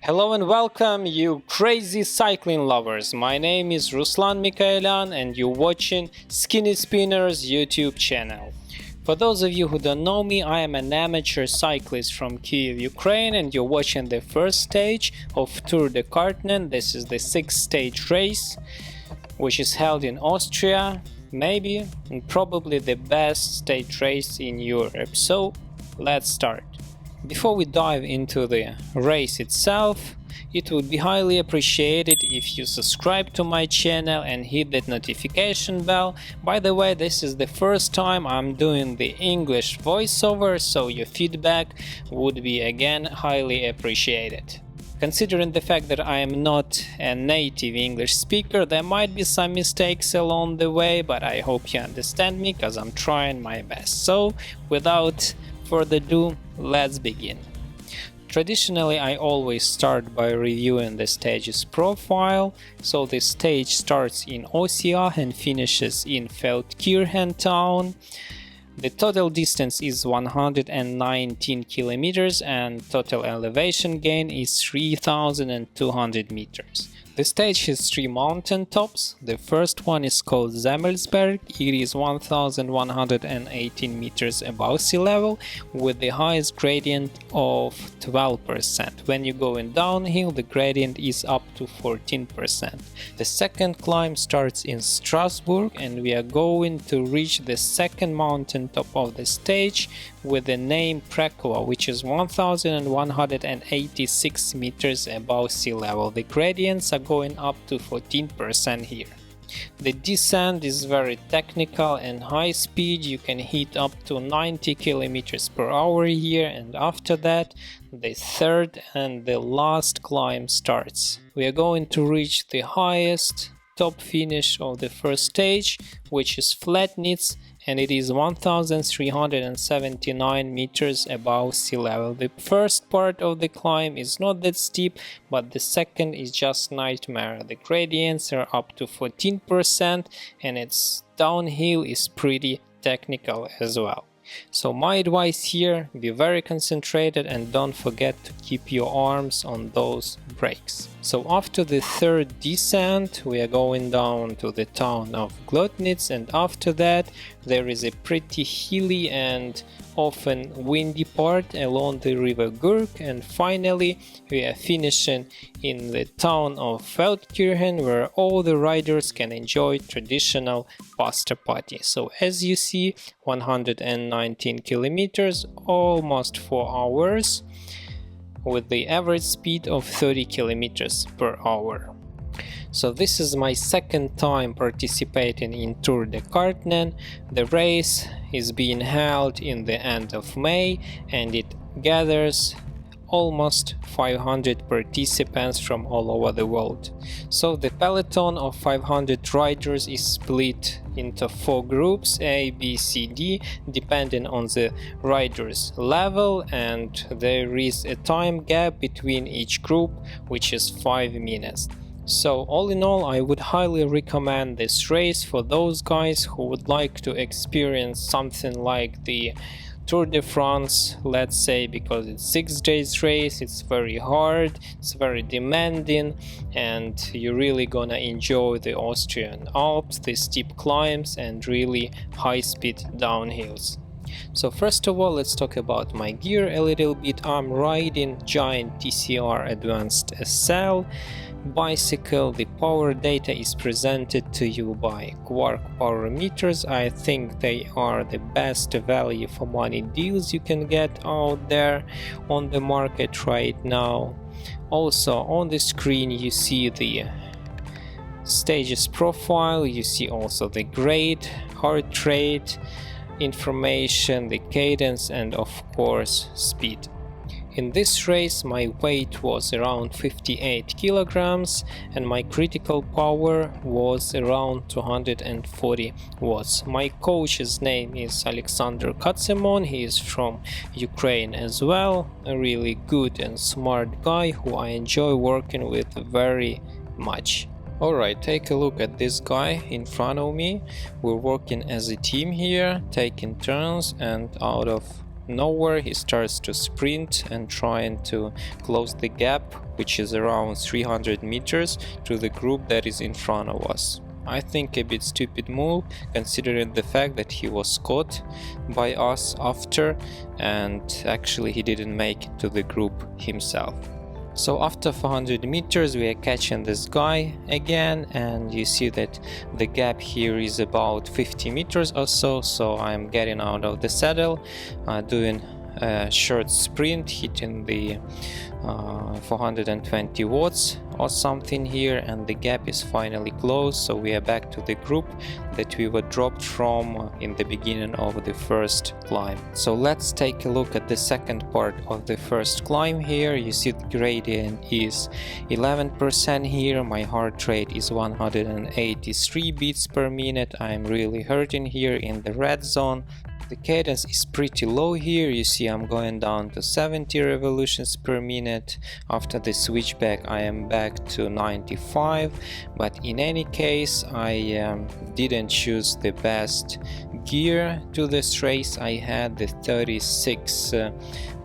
Hello and welcome, you crazy cycling lovers. My name is Ruslan Mikhailyan and you're watching Skinny Spinner's YouTube channel. For those of you who don't know me, I am an amateur cyclist from Kyiv, Ukraine, and you're watching the first stage of Tour de KARNTEN. This is the 6th-stage race, which is held in Austria, maybe and probably the best stage race in Europe. So let's start. Before we dive into the race itself, it would be highly appreciated if you subscribe to my channel and hit that notification bell. By the way, this is the first time I'm doing the English voiceover, so your feedback would be again highly appreciated. Considering the fact that I am not a native English speaker, there might be some mistakes along the way, but I hope you understand me because I'm trying my best. So, without further ado, let's begin. Traditionally, I always start by reviewing the stage's profile. So the stage starts in Ostia and finishes in Feldkirchen town. The total distance is 119 kilometers and total elevation gain is 3,200 meters. The stage has 3 mountain tops. The first one is called Zemelsberg. It is 1,118 meters above sea level with the highest gradient of 12%. When you're going downhill, the gradient is up to 14%. The second climb starts in Strasbourg and we are going to reach the second mountain top of the stage with the name Prekova, which is 1,186 meters above sea level. The gradients are going up to 14% here. The descent is very technical and high speed. You can hit up to 90 kilometers per hour here, and after that the third and the last climb starts. We are going to reach the highest top finish of the first stage, which is Flatnitz, and it is 1,379 meters above sea level. The first part of the climb is not that steep, but the second is just nightmare. The gradients are up to 14% and its downhill is pretty technical as well. So my advice here, be very concentrated and don't forget to keep your arms on those brakes. So after the third descent, we are going down to the town of Glotnitz, and after that there is a pretty hilly and often windy part along the river Gurk, and finally we are finishing in the town of Feldkirchen, where all the riders can enjoy traditional pasta party. So as you see, 119 kilometers, almost 4 hours, with the average speed of 30 kilometers per hour. So this is my second time participating in Tour de KARNTEN. The race is being held in the end of May and it gathers almost 500 participants from all over the world. So the peloton of 500 riders is split into 4 groups, A, B, C, D, depending on the rider's level, and there is a time gap between each group, which is 5 minutes. So all in all, I would highly recommend this race for those guys who would like to experience something like the Tour de France, let's say, because it's 6 days race, it's very hard, it's very demanding, and you're really gonna enjoy the Austrian Alps, the steep climbs and really high-speed downhills. So first of all, let's talk about my gear a little bit. I'm riding Giant TCR Advanced SL bicycle. The power data is presented to you by Quark Power Meters. I think they are the best value for money deals you can get out there on the market right now. Also on the screen you see the stage's profile, you see also the grade, heart rate information, the cadence, and of course speed. In this race my weight was around 58 kilograms and my critical power was around 240 watts. My coach's name is Alexander Katsemon. He is from Ukraine as well, a really good and smart guy who I enjoy working with very much. Alright, take a look at this guy in front of me. We're working as a team here, taking turns, and out of nowhere, he starts to sprint and trying to close the gap, which is around 300 meters, to the group that is in front of us. I think a bit stupid move, considering the fact that he was caught by us after, and actually he didn't make it to the group himself. So after 400 meters we are catching this guy again, and you see that the gap here is about 50 meters or so. So I'm getting out of the saddle, doing a short sprint, hitting the 420 watts or something here, and the gap is finally closed. So we are back to the group that we were dropped from in the beginning of the first climb. So let's take a look at the second part of the first climb. Here you see the gradient is 11% here, my heart rate is 183 beats per minute. I'm really hurting here in the red zone. The cadence is pretty low here, you see I'm going down to 70 revolutions per minute. After the switchback I am back to 95, but in any case I didn't choose the best gear to this race. I had the 36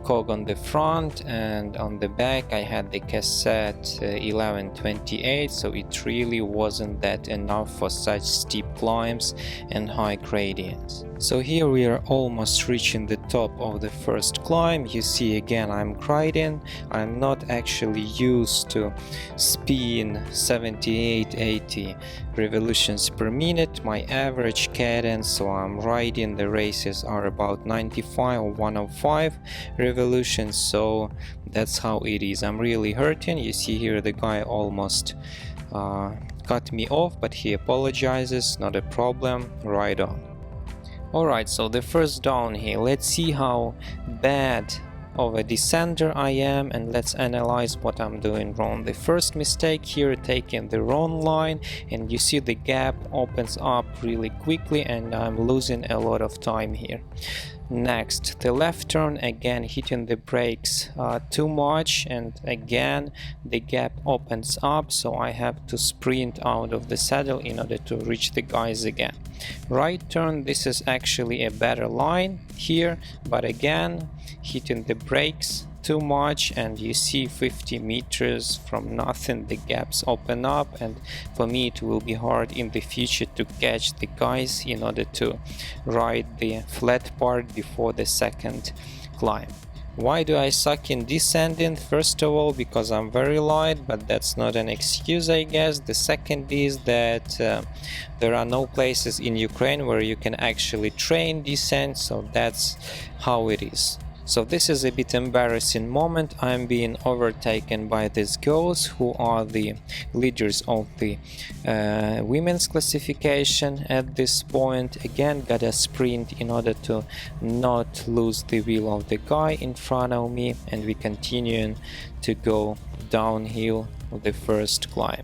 cog on the front, and on the back I had the cassette 1128, so it really wasn't that enough for such steep climbs and high gradients. So here we are almost reaching the top of the first climb. You see again I'm grinding. I'm not actually used to spin 78-80 revolutions per minute, my average cadence, so I'm riding the races are about 95 or 105 revolutions, so that's how it is. I'm really hurting. You see here the guy almost cut me off, but he apologizes, not a problem, right on. Alright, so the first downhill, let's see how bad of a descender I am, and let's analyze what I'm doing wrong. The first mistake here, taking the wrong line, and you see the gap opens up really quickly and I'm losing a lot of time here. Next, the left turn, again hitting the brakes too much, and again the gap opens up, so I have to sprint out of the saddle in order to reach the guys again. Right turn, this is actually a better line here, but again hitting the brakes too much, and you see 50 meters from nothing the gaps open up, and for me it will be hard in the future to catch the guys in order to ride the flat part before the second climb. Why do I suck in descending? First of all, because I'm very light, but that's not an excuse, I guess. The second is that there are no places in Ukraine where you can actually train descent, so that's how it is. So this is a bit embarrassing moment. I'm being overtaken by these girls who are the leaders of the women's classification at this point. Again, gotta sprint in order to not lose the wheel of the guy in front of me, and we continuing to go downhill of the first climb.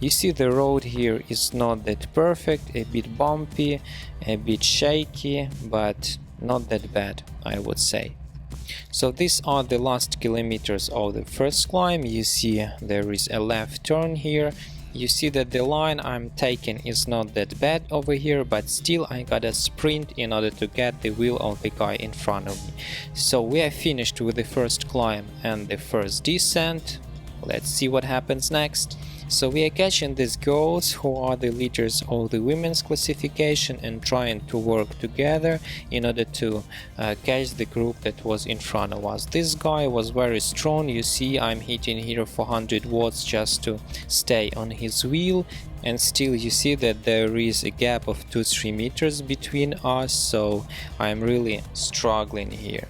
You see the road here is not that perfect, a bit bumpy, a bit shaky, but not that bad, I would say. So these are the last kilometers of the first climb. You see there is a left turn here. You see that the line I'm taking is not that bad over here, but still I gotta sprint in order to get the wheel of the guy in front of me. So we are finished with the first climb and the first descent. Let's see what happens next. So we are catching these girls who are the leaders of the women's classification and trying to work together in order to catch the group that was in front of us. This guy was very strong. You see I'm hitting here 400 watts just to stay on his wheel, and still you see that there is a gap of 2-3 meters between us, so I'm really struggling here.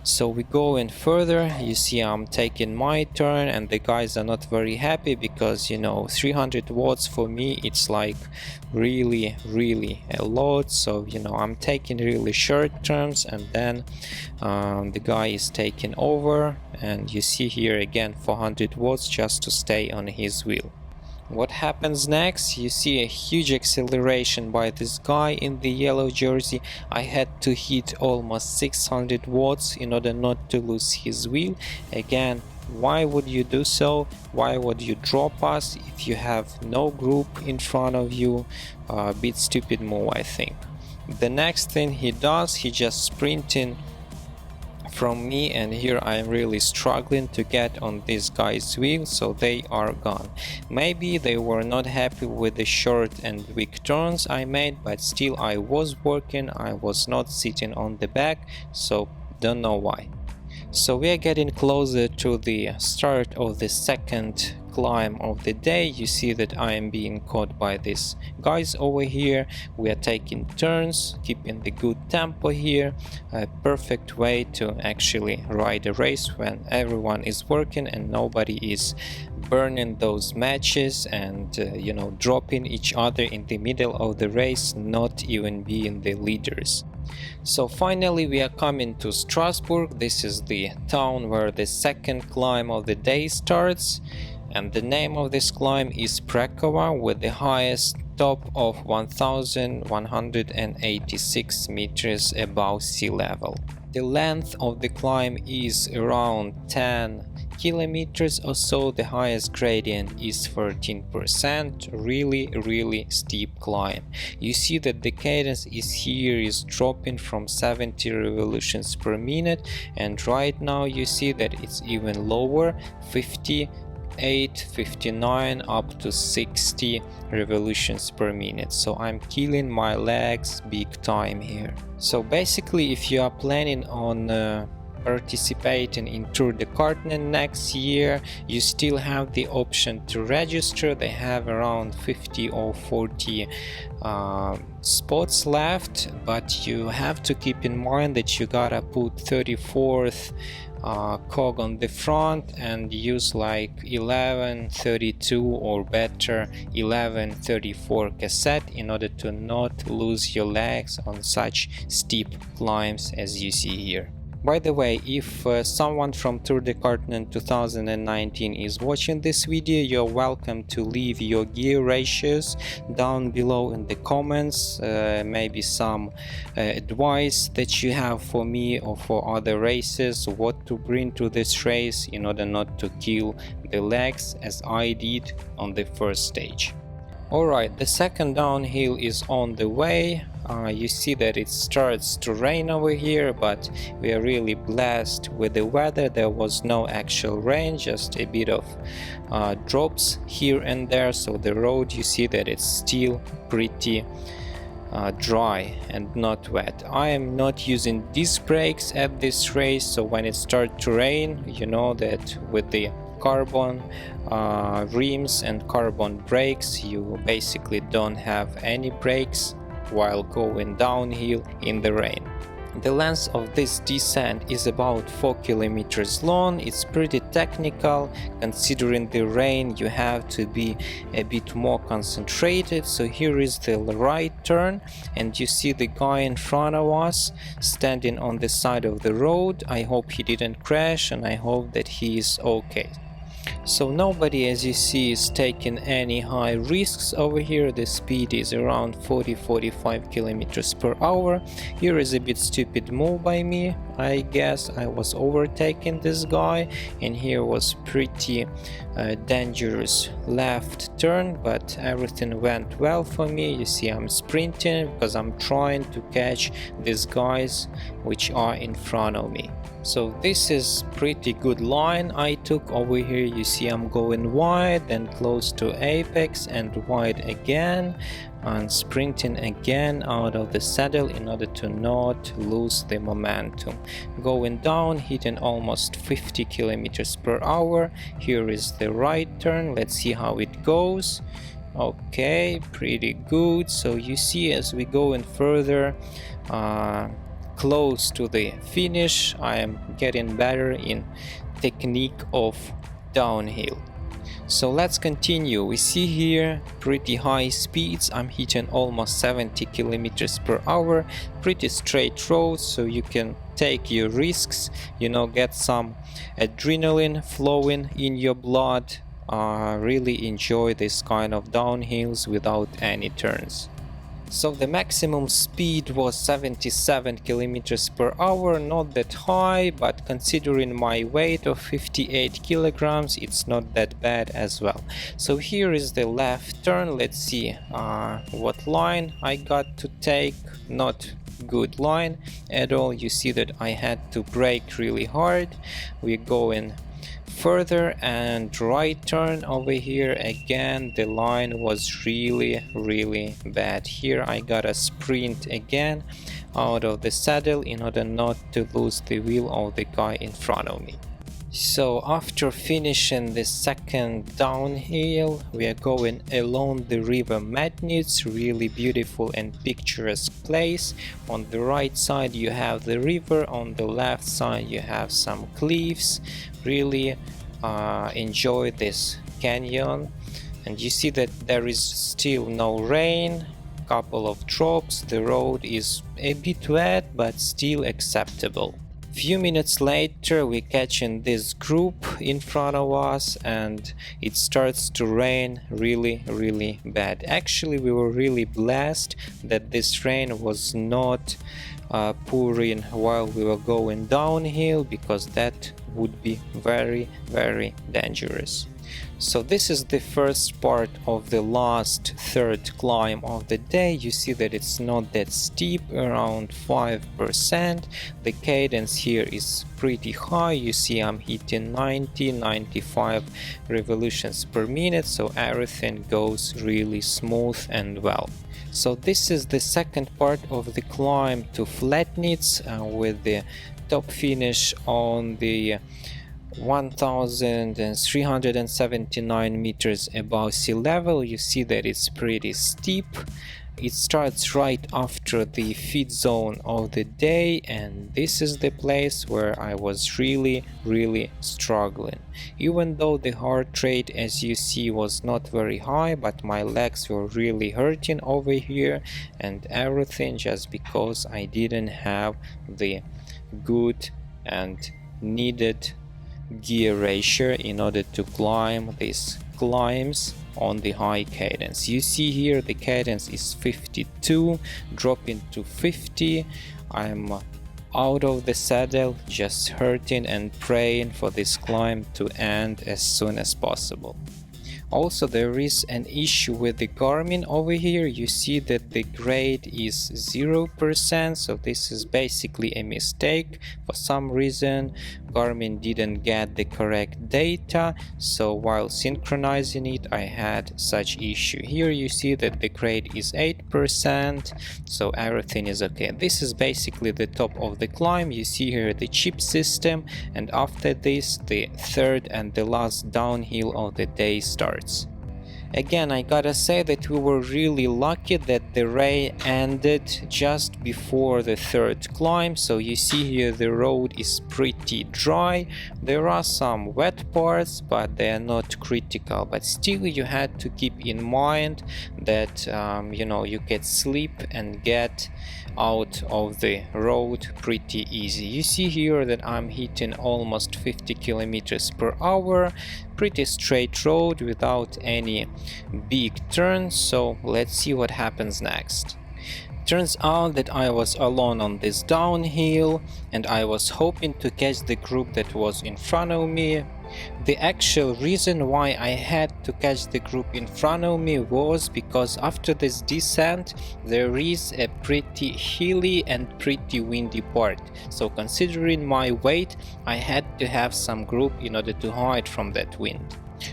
So we go in further. You see I'm taking my turn and the guys are not very happy because, you know, 300 watts for me it's like really a lot. So, you know, I'm taking really short turns, and then the guy is taking over, and you see here again 400 watts just to stay on his wheel. What happens next? You see a huge acceleration by this guy in the yellow jersey. I had to hit almost 600 watts in order not to lose his wheel. Again, why would you do so? Why would you drop us if you have no group in front of you? A bit stupid move, I think. The next thing he does, he just sprinting from me, and here I am really struggling to get on this guy's wheel, so they are gone. Maybe they were not happy with the short and weak turns I made, but still I was working, I was not sitting on the back, so don't know why. So we are getting closer to the start of the second climb of the day. You see that I am being caught by these guys over here. We are taking turns, keeping the good tempo here. A perfect way to actually ride a race when everyone is working and nobody is burning those matches and you know, dropping each other in the middle of the race, not even being the leaders. So finally we are coming to Strasbourg. This is the town where the second climb of the day starts, and the name of this climb is Prekova, with the highest top of 1186 meters above sea level. The length of the climb is around 10 kilometers or so. The highest gradient is 13%. Really steep climb. You see that the cadence is dropping from 70 revolutions per minute, and right now you see that it's even lower, 58, 59 up to 60 revolutions per minute. So I'm killing my legs big time here. So basically, if you are planning on participating in Tour de KARNTEN next year, you still have the option to register. They have around 50 or 40 spots left, but you have to keep in mind that you gotta put 34th cog on the front and use like 1132 or better 1134 cassette in order to not lose your legs on such steep climbs as you see here. By the way, if someone from Tour de KARNTEN 2019 is watching this video, you're welcome to leave your gear ratios down below in the comments, maybe some advice that you have for me or for other races, what to bring to this race in order not to kill the legs as I did on the first stage. Alright, the second downhill is on the way. You see that it starts to rain over here, but we are really blessed with the weather. There was no actual rain, just a bit of drops here and there, so the road, you see that it's still pretty dry and not wet. I am not using disc brakes at this race, so when it starts to rain, you know that with the carbon rims and carbon brakes, you basically don't have any brakes while going downhill in the rain. The length of this descent is about 4 kilometers long. It's pretty technical. Considering the rain, you have to be a bit more concentrated. So here is the right turn, and you see the guy in front of us standing on the side of the road. I hope he didn't crash, and I hope that he is okay. So nobody, as you see, is taking any high risks over here. The speed is around 40-45 kilometers per hour. Here is a bit stupid move by me. I guess I was overtaking this guy, and here was pretty dangerous left turn, but everything went well for me. You see I'm sprinting because I'm trying to catch these guys which are in front of me. So this is pretty good line I took over here. You see I'm going wide, then close to apex and wide again, and sprinting again out of the saddle in order to not lose the momentum. Going down, hitting almost 50 kilometers per hour. Here is the right turn. Let's see how it goes. Okay, pretty good. So you see, as we go in further close to the finish, I am getting better in technique of downhill. So let's continue. We see here pretty high speeds. I'm hitting almost 70 kilometers per hour. Pretty straight roads, so you can take your risks, you know, get some adrenaline flowing in your blood. Really enjoy this kind of downhills without any turns. So the maximum speed was 77 kilometers per hour, not that high, but considering my weight of 58 kilograms, it's not that bad as well. So here is the left turn. Let's see what line I got to take. Not good line at all. You see that I had to brake really hard. We're going further, and right turn over here again, the line was really bad. Here I gotta sprint again out of the saddle in order not to lose the wheel of the guy in front of me. So after finishing the second downhill, we are going along the river Madnitz, really beautiful and picturesque place. On the right side you have the river, on the left side you have some cliffs. Really enjoy this canyon, and you see that there is still no rain, couple of drops, the road is a bit wet but still acceptable. Few minutes later we catching this group in front of us, and it starts to rain really bad. Actually, we were really blessed that this rain was not pouring while we were going downhill, because that would be very dangerous. So this is the first part of the last third climb of the day. You see that it's not that steep, around 5%. The cadence here is pretty high. You see I'm hitting 90-95 revolutions per minute, so everything goes really smooth and well. So this is the second part of the climb to Flatnitz, with the top finish on the 1379 meters above sea level. You see that it's pretty steep. It starts right after the feed zone of the day, and this is the place where I was really struggling. Even though the heart rate, as you see, was not very high, but my legs were really hurting over here, and everything just because I didn't have the good and needed gear ratio in order to climb these climbs on the high cadence. You see here the cadence is 52, dropping to 50. I'm out of the saddle, just hurting and praying for this climb to end as soon as possible. Also, there is an issue with the Garmin over here. You see that the grade is 0%, so this is basically a mistake. For some reason Garmin didn't get the correct data, so while synchronizing it I had such issue. Here you see that the grade is 8%, so everything is okay. This is basically the top of the climb. You see here the chip system, and after this the third and the last downhill of the day starts. Again, I gotta say that we were really lucky that the rain ended just before the third climb. So you see here the road is pretty dry. There are some wet parts, but they are not critical. But still, you had to keep in mind that you know, you can slip and get out of the road pretty easy. You see here that I'm hitting almost 50 kilometers per hour. Pretty straight road without any big turns, so let's see what happens next. Turns out that I was alone on this downhill, and I was hoping to catch the group that was in front of me. The actual reason why I had to catch the group in front of me was because after this descent there is a pretty hilly and pretty windy part, so considering my weight I had to have some group in order to hide from that wind.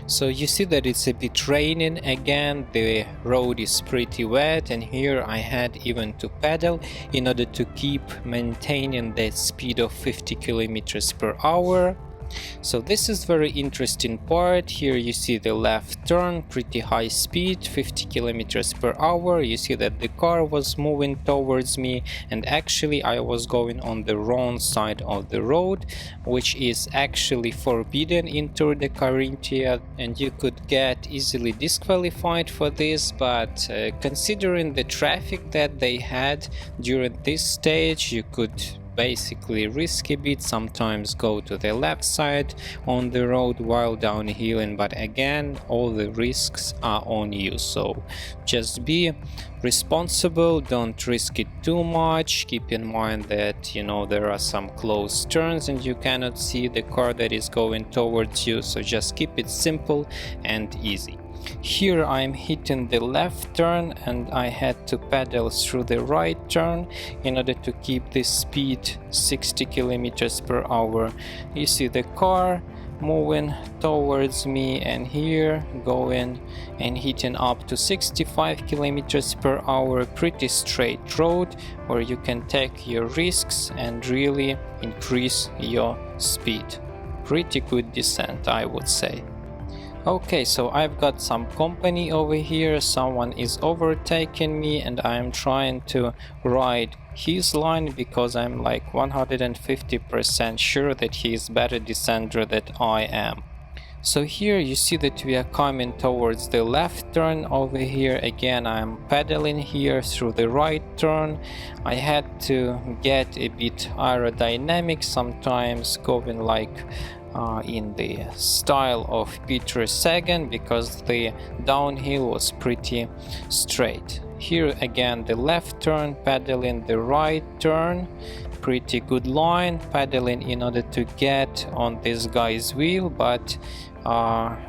So you see that it's a bit raining again, the road is pretty wet, and here I had even to pedal in order to keep maintaining that speed of 50 kilometers per hour. So this is very interesting part. Here you see the left turn, pretty high speed, 50 kilometers per hour. You see that the car was moving towards me, and actually I was going on the wrong side of the road, which is actually forbidden in Tour de Carinthia, and you could get easily disqualified for this. But considering the traffic that they had during this stage, you could basically risk a bit, sometimes go to the left side on the road while downhilling, but again all the risks are on you, so just be responsible, don't risk it too much. Keep in mind that, you know, there are some close turns and you cannot see the car that is going towards you, so just keep it simple and easy. Here I'm hitting the left turn and I had to pedal through the right turn in order to keep the speed 60 kilometers per hour. You see the car moving towards me, and here going and hitting up to 65 kilometers per hour. Pretty straight road where you can take your risks and really increase your speed. Pretty good descent, I would say. Okay, so I've got some company over here. Someone is overtaking me and I'm trying to ride his line because I'm like 150% sure that he is better descender than I am. So here you see that we are coming towards the left turn over here. Again, I'm pedaling here through the right turn. I had to get a bit aerodynamic, sometimes going like in the style of Peter Sagan, because the downhill was pretty straight. Here again the left turn, pedaling the right turn, pretty good line, pedaling in order to get on this guy's wheel, but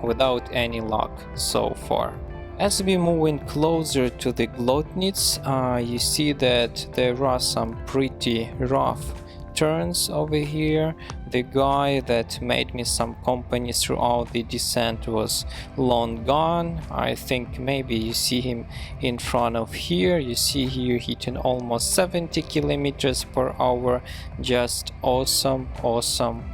without any luck so far. As we moving closer to the Glotnitz, you see that there are some pretty rough turns over here. The guy that made me some company throughout the descent was long gone. I think maybe you see him in front of here. You see here hitting almost 70 kilometers per hour. Just awesome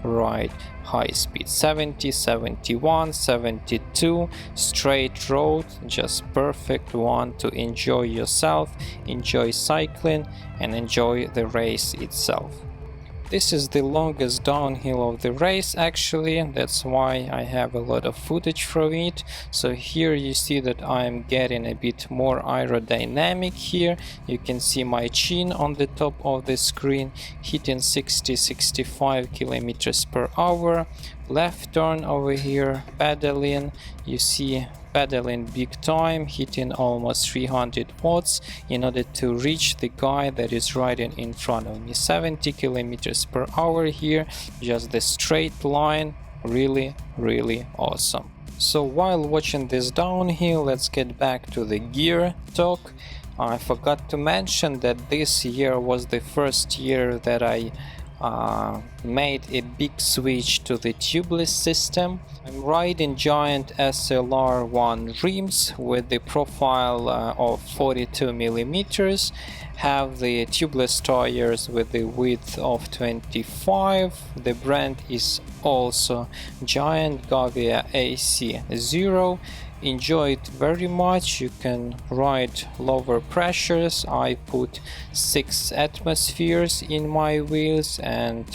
ride. High speed 70, 71, 72, straight road, just perfect one to enjoy yourself, enjoy cycling and enjoy the race itself. This is the longest downhill of the race actually, that's why I have a lot of footage from it. So here you see that I'm getting a bit more aerodynamic here. You can see my chin on the top of the screen hitting 60-65 kilometers per hour. Left turn over here, pedaling, you see pedaling big time, hitting almost 300 watts in order to reach the guy that is riding in front of me. 70 kilometers per hour here, just the straight line, really awesome. So while watching this downhill, let's get back to the gear talk. I forgot to mention that this year was the first year that I made a big switch to the tubeless system. I'm riding giant SLR1 rims with the profile of 42 millimeters, have the tubeless tires with the width of 25. The brand is also Giant Gavia AC0. Enjoy it very much. You can ride lower pressures. I put 6 atmospheres in my wheels and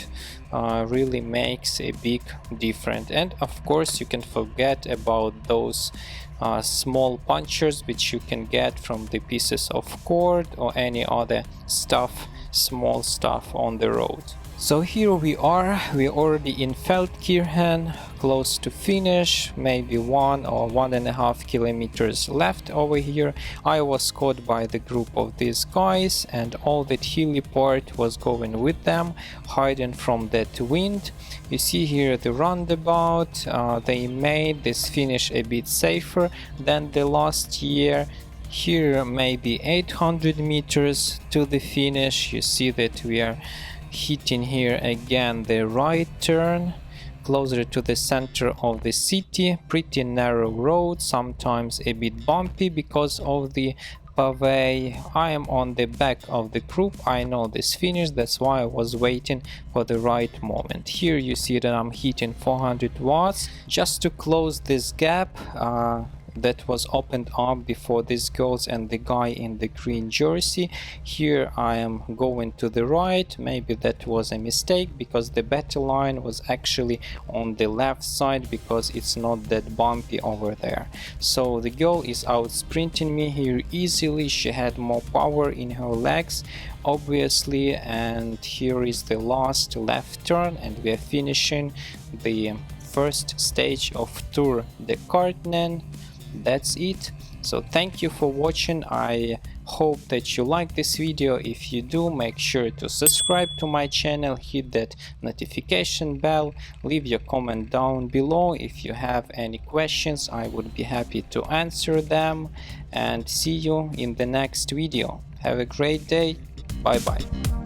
really makes a big difference. And of course you can forget about those small punctures which you can get from the pieces of cord or any other stuff, small stuff on the road. So here we are, we're already in Feldkirchen, close to finish, maybe 1 or 1.5 kilometers left over here. I was caught by the group of these guys and all that hilly part was going with them, hiding from that wind. You see here the roundabout, they made this finish a bit safer than the last year. Here maybe 800 meters to the finish. You see that we are hitting here again the right turn closer to the center of the city. Pretty narrow road, sometimes a bit bumpy because of the pave. I am on the back of the group. I know this finish, that's why I was waiting for the right moment. Here you see that I'm hitting 400 watts just to close this gap that was opened up before these girls and the guy in the green jersey. Here I am going to the right. Maybe that was a mistake because the battle line was actually on the left side because it's not that bumpy over there. So the girl is out sprinting me here easily. She had more power in her legs obviously, and here is the last left turn and we are finishing the first stage of Tour de KARNTEN. That's it. So thank you for watching. I Hope that you like this video. If you do, make sure to subscribe to my channel, hit that notification bell, leave your comment down below. If you have any questions, I would be happy to answer them, and see you in the next video. Have a great day. Bye bye.